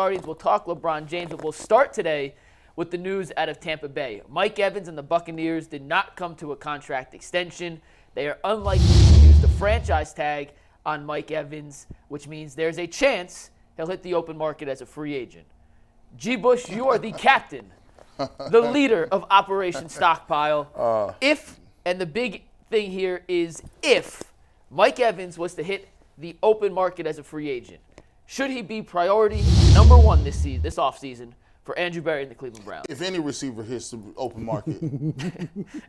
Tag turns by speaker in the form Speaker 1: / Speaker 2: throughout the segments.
Speaker 1: Guardians. We'll talk LeBron James, but we'll start today with the news out of Tampa Bay. Mike Evans and the Buccaneers did not come to a contract extension. They are unlikely to use the franchise tag on Mike Evans, which means there's a chance he'll hit the open market as a free agent. G. Bush, you are the captain, the leader of Operation Stockpile. And the big thing here is if Mike Evans was to hit the open market as a free agent, should he be priority number one this offseason for Andrew Berry and the Cleveland Browns?
Speaker 2: If any receiver hits the open market,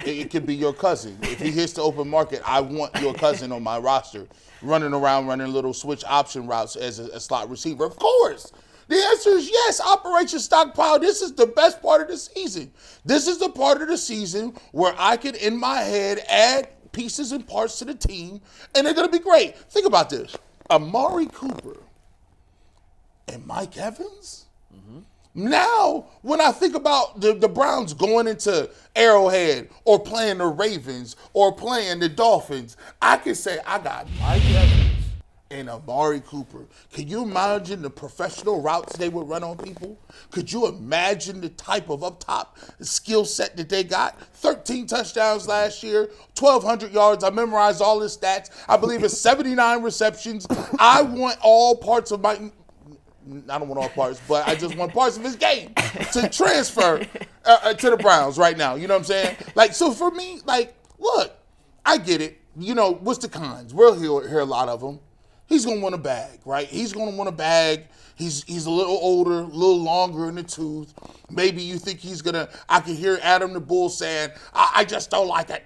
Speaker 2: it could be your cousin. If he hits the open market, I want your cousin on my roster running around, running little switch option routes as a slot receiver. Of course. The answer is yes, Operation Stockpile. This is the best part of the season. This is the part of the season where I can, in my head, add pieces and parts to the team, and they're going to be great. Think about this. Amari Cooper and Mike Evans? Now, when I think about the Browns going into Arrowhead or playing the Ravens or playing the Dolphins, I can say I got Mike Evans and Amari Cooper. Can you imagine the professional routes they would run on people? Could you imagine the type of up top skill set that they got? 13 touchdowns last year, 1,200 yards. I memorized all his stats. I believe it's 79 receptions. I want all parts of Mike. I don't want all parts, but I just want parts of his game to transfer to the Browns right now. You know what I'm saying? Like, so for me, like, look, I get it. You know, what's the cons? We'll hear a lot of them. He's going to want a bag, right? He's going to want a bag. He's a little older, a little longer in the tooth. Maybe you think he's going to – I can hear Adam the Bull saying, I just don't like it.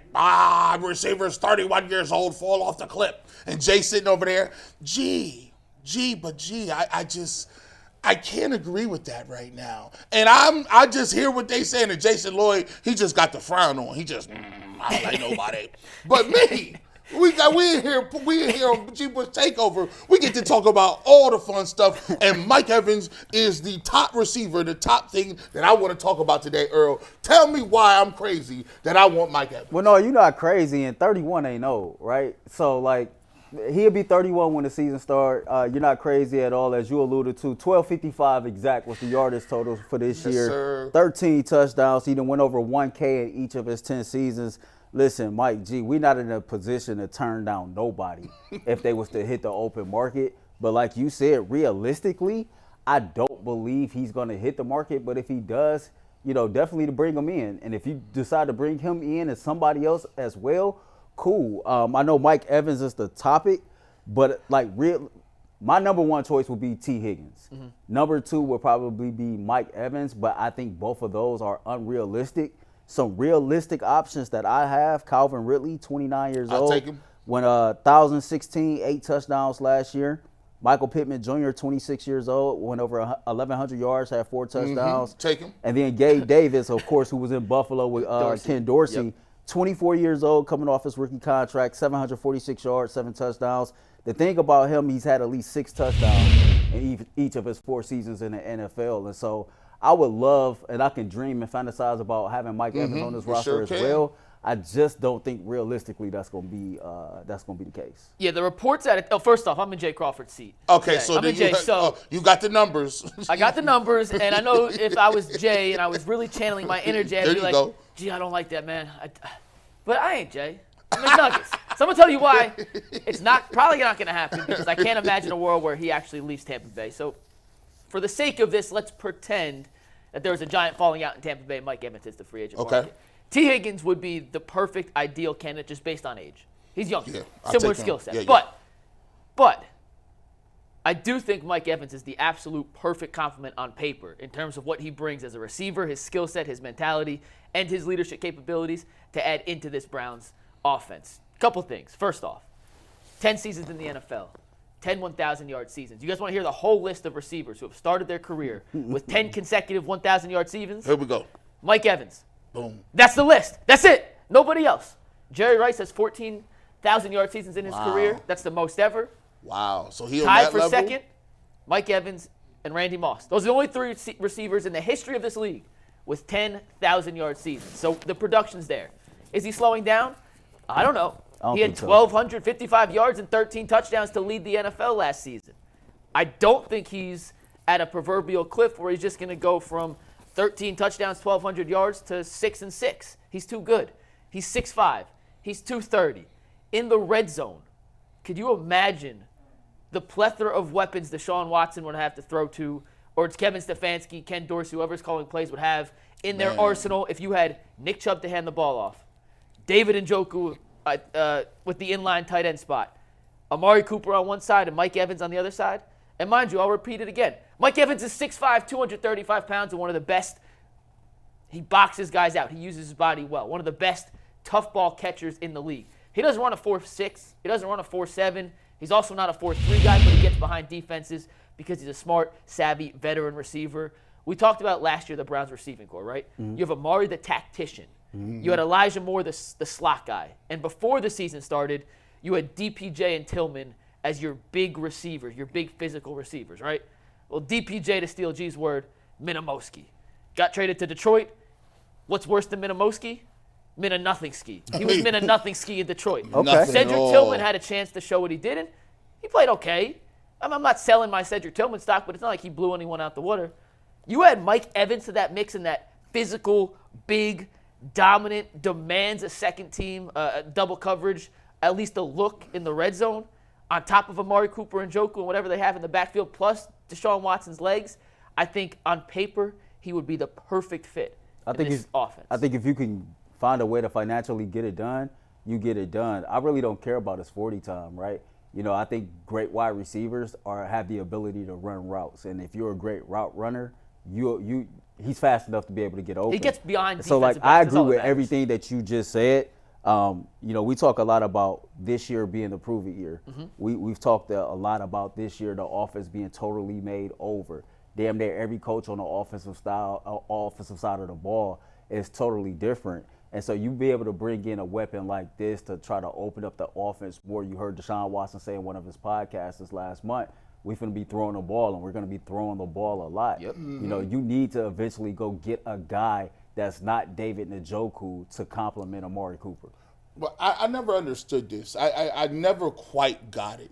Speaker 2: Receiver's 31 years old, fall off the cliff. And Jay sitting over there, I can't agree with that right now. And I just hear what they saying. And Jason Lloyd, he just got the frown on. He just, I don't like nobody. But me, we in here on G Bush Takeover. We get to talk about all the fun stuff. And Mike Evans is the top receiver, the top thing that I want to talk about today, Earl. Tell me why I'm crazy that I want Mike Evans.
Speaker 3: Well, no, you're not crazy, and 31 ain't old, right? So, like, he'll be 31 when the season starts. You're not crazy at all, as you alluded to. 1255 exact was the yardage total for this year.
Speaker 2: Sir.
Speaker 3: 13 touchdowns. He done went over 1K in each of his 10 seasons. Listen, Mike G, we're not in a position to turn down nobody if they was to hit the open market. But like you said, realistically, I don't believe he's going to hit the market. But if he does, you know, definitely to bring him in. And if you decide to bring him in and somebody else as well, cool. I know Mike Evans is the topic, but like my number one choice would be T. Higgins. Number two would probably be Mike Evans, but I think both of those are unrealistic. Some realistic options that I have: Calvin Ridley, 29 years old.
Speaker 2: I'll take him.
Speaker 3: Went 1,016, 8 touchdowns last year. Michael Pittman Jr., 26 years old, went over 1,100 yards, had 4 touchdowns.
Speaker 2: Take him.
Speaker 3: And then Gabe Davis, of course, who was in Buffalo with Ken Dorsey.
Speaker 1: Yep.
Speaker 3: 24 years old, coming off his rookie contract, 746 yards, 7 touchdowns. The thing about him, he's had at least 6 touchdowns in each of his 4 seasons in the NFL. And so I would love, and I can dream and fantasize about having Mike Evans on this roster as well. I just don't think realistically that's going to be the case.
Speaker 1: Yeah, the reports at it. Oh, first off, I'm in Jay Crawford's seat.
Speaker 2: Okay, so
Speaker 1: I'm in Jay. So
Speaker 2: you got the numbers.
Speaker 1: I got the numbers, and I know if I was Jay and I was really channeling my inner Jay, I'd be like,
Speaker 2: go.
Speaker 1: gee, I don't like that, man. But I ain't Jay. I'm McNuggets. So I'm going to tell you why it's probably not going to happen, because I can't imagine a world where he actually leaves Tampa Bay. So for the sake of this, let's pretend that there was a giant falling out in Tampa Bay and Mike Evans is the free agent market. T. Higgins would be the perfect ideal candidate just based on age. He's young, similar skill set.
Speaker 2: Yeah.
Speaker 1: But I do think Mike Evans is the absolute perfect complement on paper in terms of what he brings as a receiver, his skill set, his mentality, and his leadership capabilities to add into this Browns offense. Couple things. First off, 10 seasons in the NFL, 10 1,000-yard seasons. You guys want to hear the whole list of receivers who have started their career with 10 consecutive 1,000-yard seasons?
Speaker 2: Here we go.
Speaker 1: Mike Evans.
Speaker 2: Boom.
Speaker 1: That's the list. That's it. Nobody else. Jerry Rice has 14,000-yard seasons in his career. That's the most ever.
Speaker 2: Wow. So he on
Speaker 1: Tied
Speaker 2: that
Speaker 1: for
Speaker 2: level?
Speaker 1: second, Mike Evans and Randy Moss. Those are the only 3 receivers in the history of this league with 10,000-yard seasons. So the production's there. Is he slowing down? I don't know. He had 1,255 yards and 13 touchdowns to lead the NFL last season. I don't think he's at a proverbial cliff where he's just going to go from 13 touchdowns, 1,200 yards to 6-6. He's too good. He's 6'5". He's 230. In the red zone, could you imagine the plethora of weapons Deshaun Watson would have to throw to, or it's Kevin Stefanski, Ken Dorsey, whoever's calling plays would have in their arsenal if you had Nick Chubb to hand the ball off, David Njoku with the inline tight end spot, Amari Cooper on one side and Mike Evans on the other side? And mind you, I'll repeat it again. Mike Evans is 6'5", 235 pounds, and one of the best. He boxes guys out. He uses his body well. One of the best tough ball catchers in the league. He doesn't run a 4.6. He doesn't run a 4.7. He's also not a 4.3 guy, but he gets behind defenses because he's a smart, savvy, veteran receiver. We talked about last year the Browns receiving core, right? You have Amari the tactician. You had Elijah Moore, the slot guy. And before the season started, you had DPJ and Tillman as your big receivers, your big physical receivers, right? Well, DPJ, to steal G's word, Minimowski. Got traded to Detroit. What's worse than Minimowski? Mina-nothing-ski. He was Mina-nothing-ski in Detroit.
Speaker 3: Okay.
Speaker 1: Cedric Tillman had a chance to show what he did, and he played okay. I'm not selling my Cedric Tillman stock, but it's not like he blew anyone out the water. You add Mike Evans to that mix and that physical, big, dominant, demands a second team, double coverage, at least a look in the red zone, on top of Amari Cooper and Njoku and whatever they have in the backfield, plus Deshaun Watson's legs. I think on paper he would be the perfect fit in this offense.
Speaker 3: I think if you can find a way to financially get it done, you get it done. I really don't care about his 40 time, right? You know, I think great wide receivers have the ability to run routes, and if you're a great route runner, he's fast enough to be able to get open.
Speaker 1: He gets beyond defensive
Speaker 3: So, like,
Speaker 1: backs.
Speaker 3: I
Speaker 1: That's
Speaker 3: agree
Speaker 1: all that
Speaker 3: with
Speaker 1: matters.
Speaker 3: everything that you just said. You know, we talk a lot about this year being the prove-it year. We've talked a lot about this year, the offense being totally made over. Damn near every coach on the offensive side of the ball is totally different. And so you be able to bring in a weapon like this to try to open up the offense more. You heard Deshaun Watson say in one of his podcasts this last month, we're going to be throwing the ball, and we're going to be throwing the ball a lot.
Speaker 1: Yep.
Speaker 3: You know, you need to eventually go get a guy that's not David Njoku to complement Amari Cooper.
Speaker 2: Well, I never understood this. I never quite got it.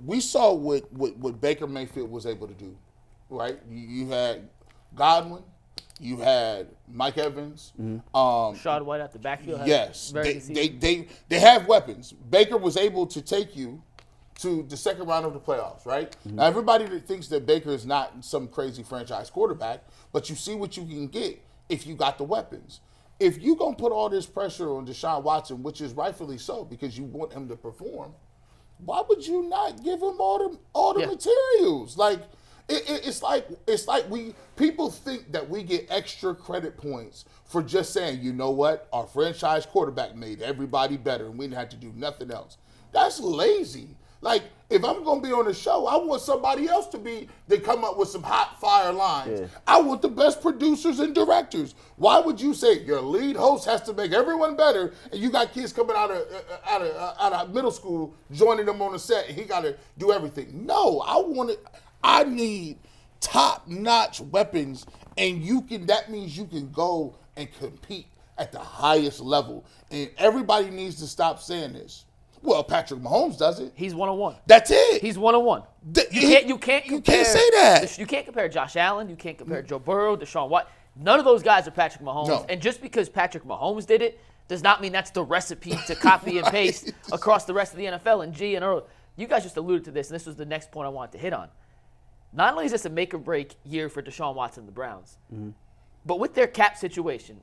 Speaker 2: We saw what Baker Mayfield was able to do, right? You had Godwin. You had Mike Evans.
Speaker 1: Rashad White at the backfield.
Speaker 2: Yes. They have weapons. Baker was able to take you to the second round of the playoffs, right? Now, everybody that thinks that Baker is not some crazy franchise quarterback, but you see what you can get if you got the weapons. If you're going to put all this pressure on Deshaun Watson, which is rightfully so because you want him to perform, why would you not give him all the materials? Like, it's like people think that we get extra credit points for just saying, you know what, our franchise quarterback made everybody better and we didn't have to do nothing else. That's lazy. Like, if I'm going to be on the show, I want somebody else to come up with some hot fire lines. Yeah. I want the best producers and directors. Why would you say your lead host has to make everyone better and you got kids coming out of middle school joining them on the set and he got to do everything? No, I need top-notch weapons, and that means you can go and compete at the highest level. And everybody needs to stop saying this. Well, Patrick Mahomes does it.
Speaker 1: He's 101.
Speaker 2: That's it.
Speaker 1: He's 101. You can't
Speaker 2: say that.
Speaker 1: You can't compare Josh Allen. You can't compare Joe Burrow, Deshaun Watson. None of those guys are Patrick Mahomes.
Speaker 2: No.
Speaker 1: And just because Patrick Mahomes did it does not mean that's the recipe to copy and paste across the rest of the NFL. And G and Earl, you guys just alluded to this, and this was the next point I wanted to hit on. Not only is this a make-or-break year for Deshaun Watson and the Browns, but with their cap situation,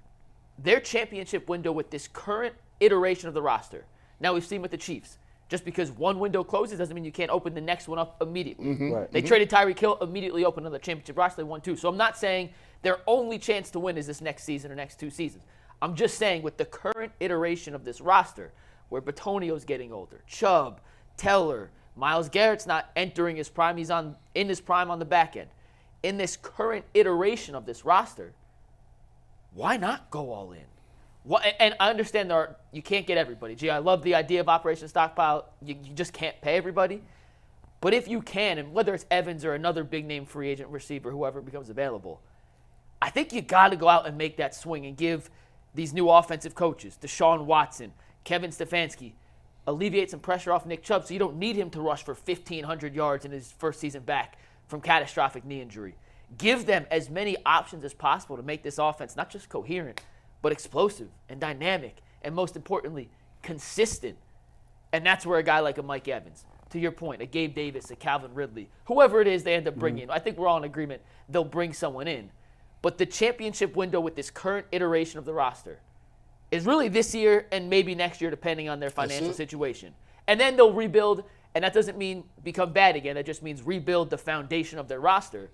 Speaker 1: their championship window with this current iteration of the roster. Now we've seen with the Chiefs. Just because one window closes doesn't mean you can't open the next one up immediately.
Speaker 3: Right.
Speaker 1: They traded Tyreek Hill, immediately opened another championship roster. They won two. So I'm not saying their only chance to win is this next season or next 2 seasons. I'm just saying with the current iteration of this roster, where Batonio's getting older, Chubb, Teller, Myles Garrett's not entering his prime. He's in his prime on the back end. In this current iteration of this roster, why not go all in? And I understand you can't get everybody. Gee, I love the idea of Operation Stockpile. You just can't pay everybody. But if you can, and whether it's Evans or another big-name free agent receiver, whoever becomes available, I think you got to go out and make that swing and give these new offensive coaches, Deshaun Watson, Kevin Stefanski, alleviate some pressure off Nick Chubb so you don't need him to rush for 1,500 yards in his first season back from catastrophic knee injury. Give them as many options as possible to make this offense not just coherent, but explosive and dynamic, and most importantly, consistent. And that's where a guy like a Mike Evans, to your point, a Gabe Davis, a Calvin Ridley, whoever it is they end up bringing, I think we're all in agreement they'll bring someone in. But the championship window with this current iteration of the roster is really this year and maybe next year, depending on their financial situation. And then they'll rebuild, and that doesn't mean become bad again. That just means rebuild the foundation of their roster.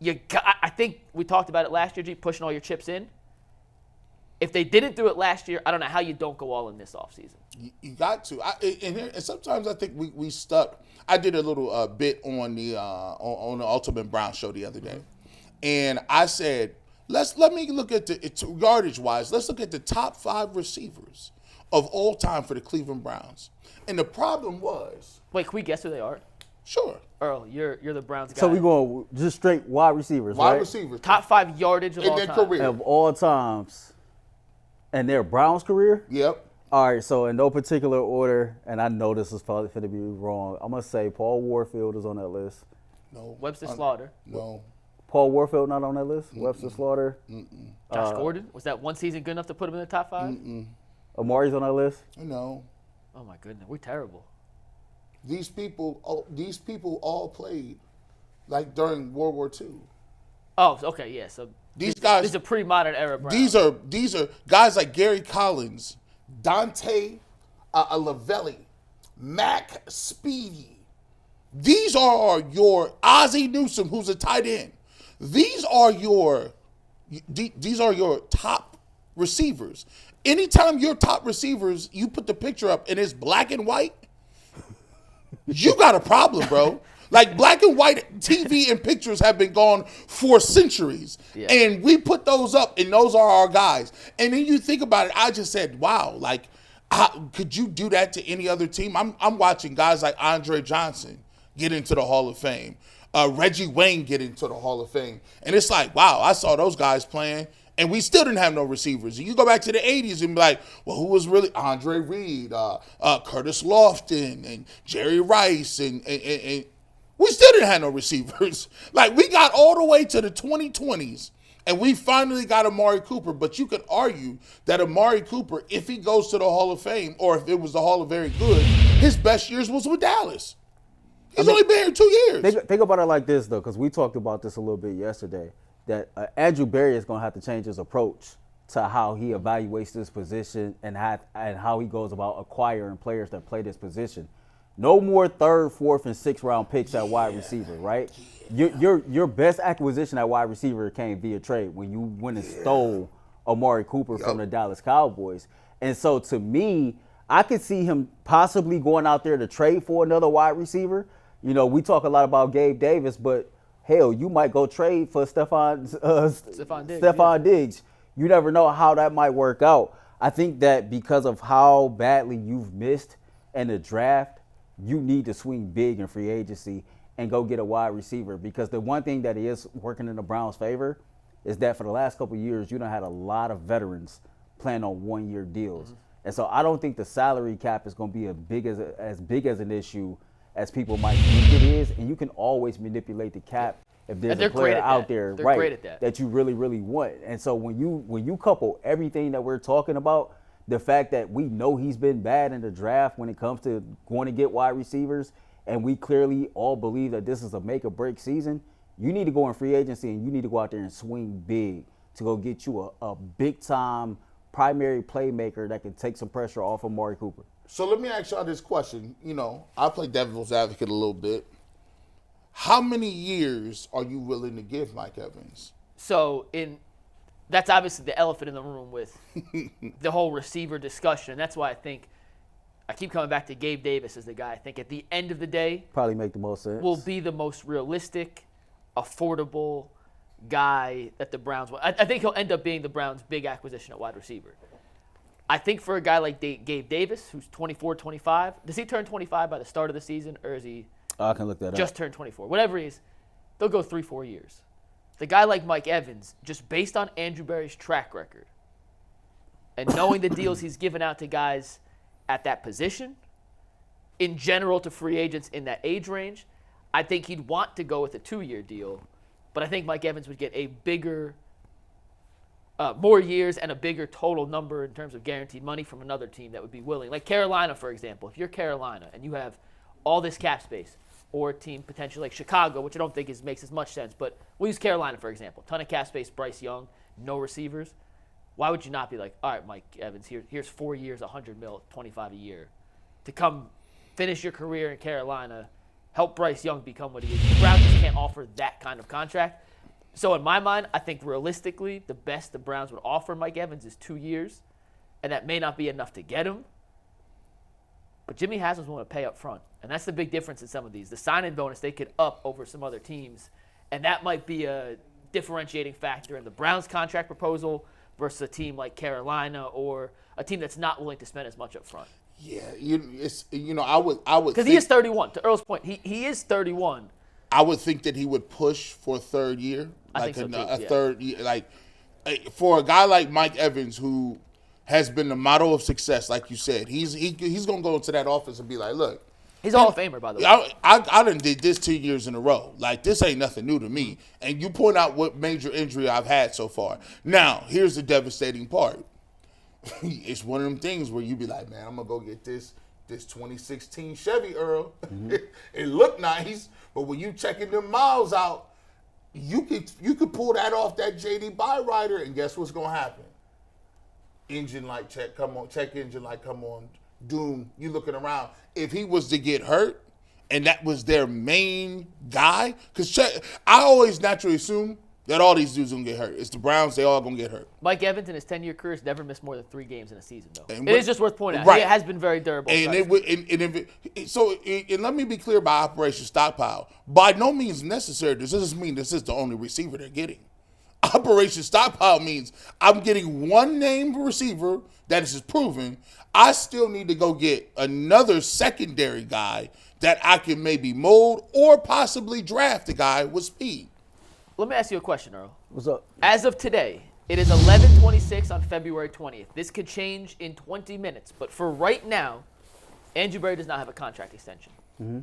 Speaker 1: I think we talked about it last year, G, pushing all your chips in. If they didn't do it last year, I don't know how you don't go all in this offseason.
Speaker 2: You got to. And sometimes I think we stuck. I did a little bit on the Ultimate Brown show the other day, and I said, let me look at the yardage wise. Let's look at the top 5 receivers of all time for the Cleveland Browns. And the problem was.
Speaker 1: Wait, can we guess who they are?
Speaker 2: Sure.
Speaker 1: Earl, you're the Browns guy.
Speaker 3: So we going just straight wide receivers, right?
Speaker 2: Wide receivers.
Speaker 1: Top 5 yardage of
Speaker 2: in
Speaker 1: all
Speaker 2: their
Speaker 1: time.
Speaker 2: career.
Speaker 3: Of all times. And their Browns career?
Speaker 2: Yep.
Speaker 3: All right, so in no particular order, and I know this is probably going to be wrong, I'm going to say Paul Warfield is on that list.
Speaker 2: No.
Speaker 1: Webster Slaughter.
Speaker 2: No.
Speaker 3: Paul Warfield not on that list? Webster Slaughter?
Speaker 1: Josh Gordon. Was that one season good enough to put him in the top 5?
Speaker 3: Amari's on that list?
Speaker 2: No.
Speaker 1: Oh, my goodness. We're terrible.
Speaker 2: These people all played like during World War II.
Speaker 1: Oh, okay, yeah. So
Speaker 2: These guys.
Speaker 1: This is a pre-modern era Brown.
Speaker 2: These are guys like Gary Collins, Dante Lavelli, Mac Speedy. These are your Ozzie Newsome, who's a tight end. These are your top receivers. Anytime your top receivers, you put the picture up and it's black and white, you got a problem, bro. Like, black and white TV and pictures have been gone for centuries. Yeah. And we put those up, and those are our guys. And then you think about it, I just said, wow, like, could you do that to any other team? I'm watching guys like Andre Johnson get into the Hall of Fame, Reggie Wayne get into the Hall of Fame. And it's like, wow, I saw those guys playing, and we still didn't have no receivers. And you go back to the 80s and be like, well, who was really Andre Reed, Curtis Lofton, and Jerry Rice, and we still didn't have no receivers. Like, we got all the way to the 2020s, and we finally got Amari Cooper. But you could argue that Amari Cooper, if he goes to the Hall of Fame, or if it was the Hall of Very Good, his best years was with Dallas. He's only been here 2 years.
Speaker 3: Think about it like this, though, because we talked about this a little bit yesterday, that Andrew Berry is going to have to change his approach to how he evaluates this position and how he goes about acquiring players that play this position. No more 3rd, 4th, and 6th round picks at wide receiver, right? Your best acquisition at wide receiver came via trade when you went and stole Amari Cooper from the Dallas Cowboys. And so to me, I could see him possibly going out there to trade for another wide receiver. You know, we talk a lot about Gabe Davis, but hell, you might go trade for Stephon Diggs. You never know how that might work out. I think that because of how badly you've missed in the draft, you need to swing big in free agency and go get a wide receiver, because the one thing that is working in the Browns' favor is that for the last couple of years, you done had a lot of veterans playing on 1-year deals. Mm-hmm. And so I don't think the salary cap is going to be as big as an issue as people might think it is. And you can always manipulate the cap if there's a player out there, right, that you really, really want. And so when you couple everything that we're talking about, the fact that we know he's been bad in the draft when it comes to going to get wide receivers, and we clearly all believe that this is a make or break season, you need to go in free agency and you need to go out there and swing big to go get you a big time primary playmaker that can take some pressure off of Amari Cooper.
Speaker 2: So let me ask y'all this question. You know, I play devil's advocate a little bit. How many years are you willing to give Mike Evans?
Speaker 1: So that's obviously the elephant in the room with the whole receiver discussion. That's why I keep coming back to Gabe Davis as the guy I think at the end of the day
Speaker 3: probably make the most sense.
Speaker 1: Will be the most realistic, affordable guy that the Browns want. I think he'll end up being the Browns' big acquisition at wide receiver. I think for a guy like Gabe Davis, who's 24, 25, does he turn 25 by the start of the season, or is he
Speaker 3: I can look that
Speaker 1: just turned 24? Whatever he is, they'll go 3-4 years. The guy like Mike Evans, just based on Andrew Berry's track record and knowing the deals he's given out to guys at that position, in general to free agents in that age range, I think he'd want to go with a 2-year deal, but I think Mike Evans would get a bigger, more years and a bigger total number in terms of guaranteed money from another team that would be willing. Like Carolina, for example. If you're Carolina and you have all this cap space, or a team potentially like Chicago, which I don't think makes as much sense, but we'll use Carolina, for example. Ton of cap space, Bryce Young, no receivers. Why would you not be like, all right, Mike Evans, here's 4 years, $100 million, $25 a year, to come finish your career in Carolina, help Bryce Young become what he is. The Browns just can't offer that kind of contract. So in my mind, I think realistically, the best the Browns would offer Mike Evans is 2 years, and that may not be enough to get him. But Jimmy Haslam's willing to pay up front, and that's the big difference in some of these. The sign-in bonus they could up over some other teams, and that might be a differentiating factor in the Browns' contract proposal versus a team like Carolina or a team that's not willing to spend as much up front.
Speaker 2: Yeah, I would
Speaker 1: because he is 31. To Earl's point, he is 31.
Speaker 2: I would think that he would push for a third year,
Speaker 1: I think so too,
Speaker 2: third year, like for a guy like Mike Evans who has been the model of success, like you said. He's gonna go into that office and be like, look,
Speaker 1: he's a Hall of Famer, by the way.
Speaker 2: I done did this 2 years in a row. Like, this ain't nothing new to me. And you point out what major injury I've had so far. Now, here's the devastating part. It's one of them things where you be like, man, I'm gonna go get this 2016 Chevy, Earl. Mm-hmm. It looked nice, but when you checking them miles out, you could pull that off that JD Byrider, and guess what's gonna happen? Engine light check, come on, check engine light, come on, doom, you looking around. If he was to get hurt and that was their main guy, because I always naturally assume that all these dudes gonna get hurt. It's the Browns, they all gonna get hurt.
Speaker 1: Mike Evans in his 10-year career has never missed more than 3 games in a season, though.
Speaker 2: And
Speaker 1: it is just worth pointing out.
Speaker 2: Right.
Speaker 1: It has been very durable.
Speaker 2: And let me be clear about Operation Stockpile. By no means necessary, this doesn't mean this is the only receiver they're getting. Operation Stockpile means I'm getting one named receiver that is proven. I still need to go get another secondary guy that I can maybe mold or possibly draft a guy with speed.
Speaker 1: Let me ask you a question, Earl.
Speaker 3: What's up?
Speaker 1: As of today, it is 11:26 on February 20th. This could change in 20 minutes, but for right now, Andrew Berry does not have a contract extension. Mm-hmm.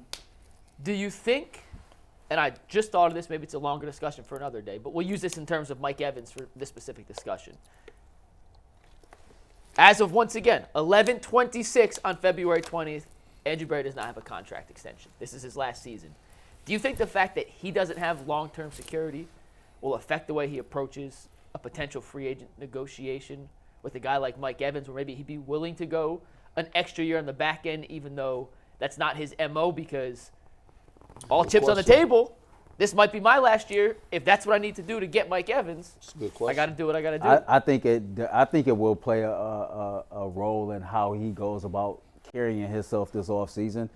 Speaker 1: Do you think, and I just thought of this, maybe it's a longer discussion for another day, but we'll use this in terms of Mike Evans for this specific discussion. As of, once again, 11:26 on February 20th, Andrew Berry does not have a contract extension. This is his last season. Do you think the fact that he doesn't have long-term security will affect the way he approaches a potential free agent negotiation with a guy like Mike Evans, or maybe he'd be willing to go an extra year on the back end, even though that's not his MO, because all chips on the table, this might be my last year. If that's what I need to do to get Mike Evans,
Speaker 2: that's a good question.
Speaker 1: I got to do what I got to do.
Speaker 3: I think it will play a role in how he goes about carrying himself this offseason.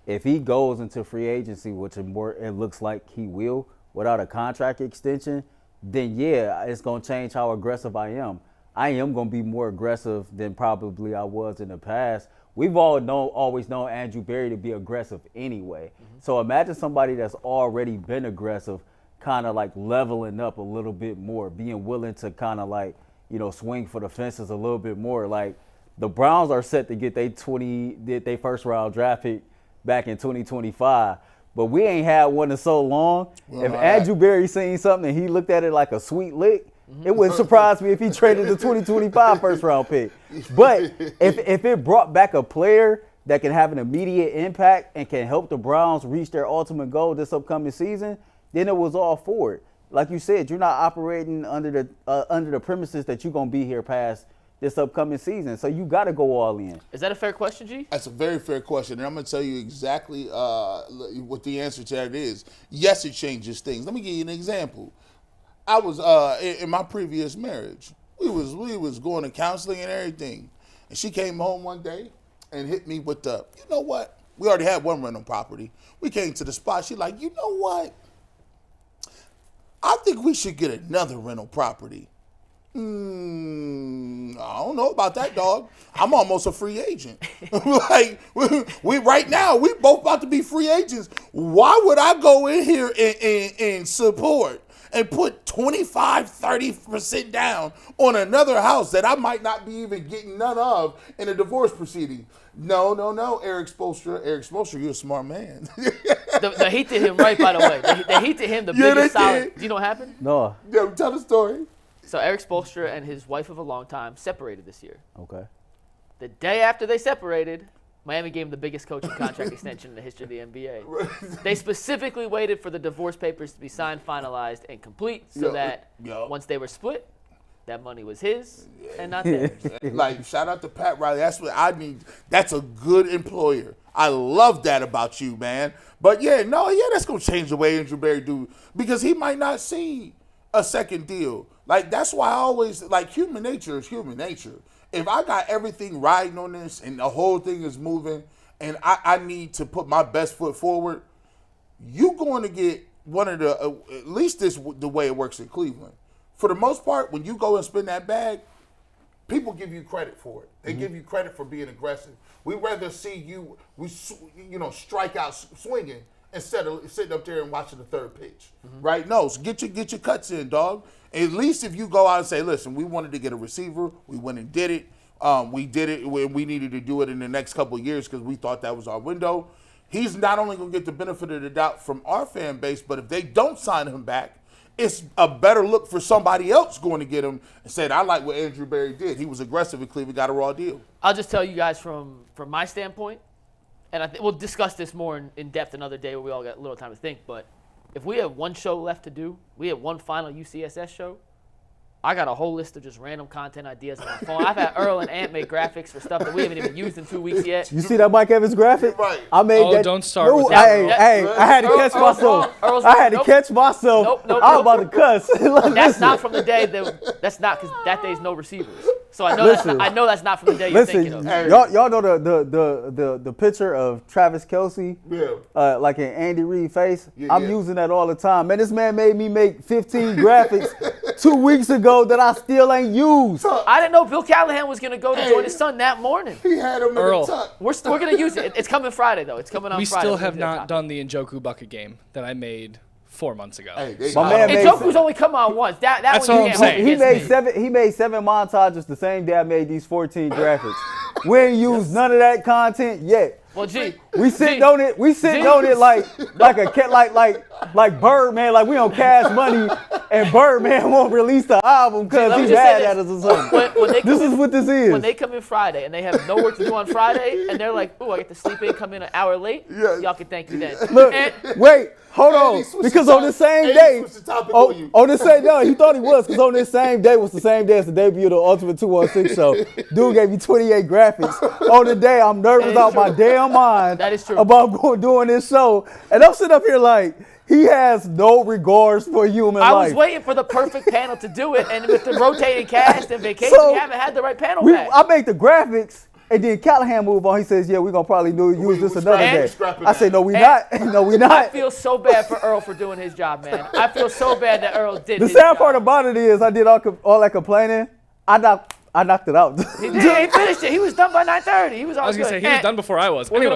Speaker 3: If he goes into free agency, which it looks like he will, without a contract extension, then yeah, it's going to change how aggressive I am. I am going to be more aggressive than probably I was in the past. We've always known Andrew Berry to be aggressive anyway. Mm-hmm. So imagine somebody that's already been aggressive, kind of like leveling up a little bit more, being willing to kind of like, swing for the fences a little bit more. Like, the Browns are set to get their first round draft pick back in 2025, but we ain't had one in so long. If Andrew Berry seen something and he looked at it like a sweet lick, it wouldn't surprise me if he traded the 2025 first round pick. But if it brought back a player that can have an immediate impact and can help the Browns reach their ultimate goal this upcoming season, then it was all for it. Like you said, you're not operating under the premises that you're gonna be here past this upcoming season. So you got to go all in.
Speaker 1: Is that a fair question, G?
Speaker 2: That's a very fair question, and I'm going to tell you exactly what the answer to that is. Yes, it changes things. Let me give you an example. I was in my previous marriage. We was going to counseling and everything, and she came home one day and hit me with you know what? We already had one rental property. We came to the spot. She like, you know what? I think we should get another rental property. I don't know about that, dog. I'm almost a free agent. Like, we right now, we both about to be free agents. Why would I go in here and support and put 25, 30% down on another house that I might not be even getting none of in a divorce proceeding. No, Eric Spoelstra. Eric Spoelstra, you're a smart man.
Speaker 1: The Heat did him right, by the way. The Heat did him the biggest solid. Do you know what happened?
Speaker 3: No.
Speaker 2: Yeah, tell the story.
Speaker 1: So Eric Spoelstra and his wife of a long time separated this year.
Speaker 3: Okay.
Speaker 1: The day after they separated, Miami gave him the biggest coaching contract extension in the history of the NBA. They specifically waited for the divorce papers to be signed, finalized, and complete so that once they were split, that money was his and not theirs.
Speaker 2: Like, shout out to Pat Riley. That's what I need. That's a good employer. I love that about you, man. But that's going to change the way Andrew Berry do, because he might not see a second deal. Like, that's why I always, like, human nature is human nature. If I got everything riding on this and the whole thing is moving and I need to put my best foot forward, you going to get one of the, at least this the way it works in Cleveland. For the most part, when you go and spend that bag, people give you credit for it. They give you credit for being aggressive. We'd rather see you, strike out swinging instead of sitting up there and watching the third pitch, right? No, so get your cuts in, dog. At least if you go out and say, listen, we wanted to get a receiver, we went and did it. We did it when we needed to do it in the next couple of years because we thought that was our window. He's not only going to get the benefit of the doubt from our fan base, but if they don't sign him back, it's a better look for somebody else going to get him and said, I like what Andrew Berry did. He was aggressive in Cleveland, got a raw deal.
Speaker 1: I'll just tell you guys from my standpoint, and I think we'll discuss this more in depth another day where we all got a little time to think, but if we have one show left to do, we have one final UCSS show, I got a whole list of just random content ideas on my phone. I've had Earl and Ant make graphics for stuff that we haven't even used in 2 weeks yet.
Speaker 3: You see that Mike Evans graphic?
Speaker 2: Right.
Speaker 3: I made that.
Speaker 4: Don't start with that.
Speaker 3: Hey, I had to catch myself. I had to catch myself. I was about to cuss.
Speaker 1: That's not from the day that's not because that day's no receivers. So I know that's not from the day you're thinking of.
Speaker 3: Y'all know the picture of Travis Kelce, like in Andy Reid face. I'm using that all the time. Man, this man made me make 15 graphics 2 weeks ago that I still ain't used.
Speaker 1: I didn't know Bill Callahan was going to go to join his son that morning.
Speaker 2: He had him in the tuck.
Speaker 1: We're going to use it. It's coming Friday, though. It's coming on Friday.
Speaker 4: We still have not done the Njoku bucket game that I made 4 months ago.
Speaker 3: My man
Speaker 1: Njoku's only come on once. That's
Speaker 4: what I'm saying.
Speaker 3: He made seven montages the same day I made these 14 graphics. We ain't used none of that content yet.
Speaker 1: Well, G,
Speaker 3: we sitting on it. We sitting on it like a cat, like Birdman. Like we on Cash Money, and Birdman won't release the album because he's mad at us or something. This is what this is.
Speaker 1: When they come in Friday and they have no work to do on Friday, and they're like, "Ooh, I get to sleep in, come in an hour late." Y'all can thank me then.
Speaker 3: Look, wait, hold on, because on the same day, on the same day, he thought he was, because on this same day was the same day as the debut of the Ultimate 216 show. Dude gave me 28 graphics. On the day, I'm nervous out my damn mind about doing this show, and I'm sitting up here like, he has no regards for human life.
Speaker 1: I was waiting for the perfect panel to do it, and with the rotating cast and vacation, we haven't had the right panel back.
Speaker 3: I make the graphics, and then Callahan move on. He says, yeah, we're going to probably use this another day. I say, no, we not. No, we not.
Speaker 1: I feel so bad for Earl for doing his job, man. I feel so bad that Earl did his job.
Speaker 3: The sad part about it is I did all that complaining. I knocked it out.
Speaker 1: He finished it. He was done by 9:30. He was all
Speaker 4: I was going to say, he was done before I was. Anyway.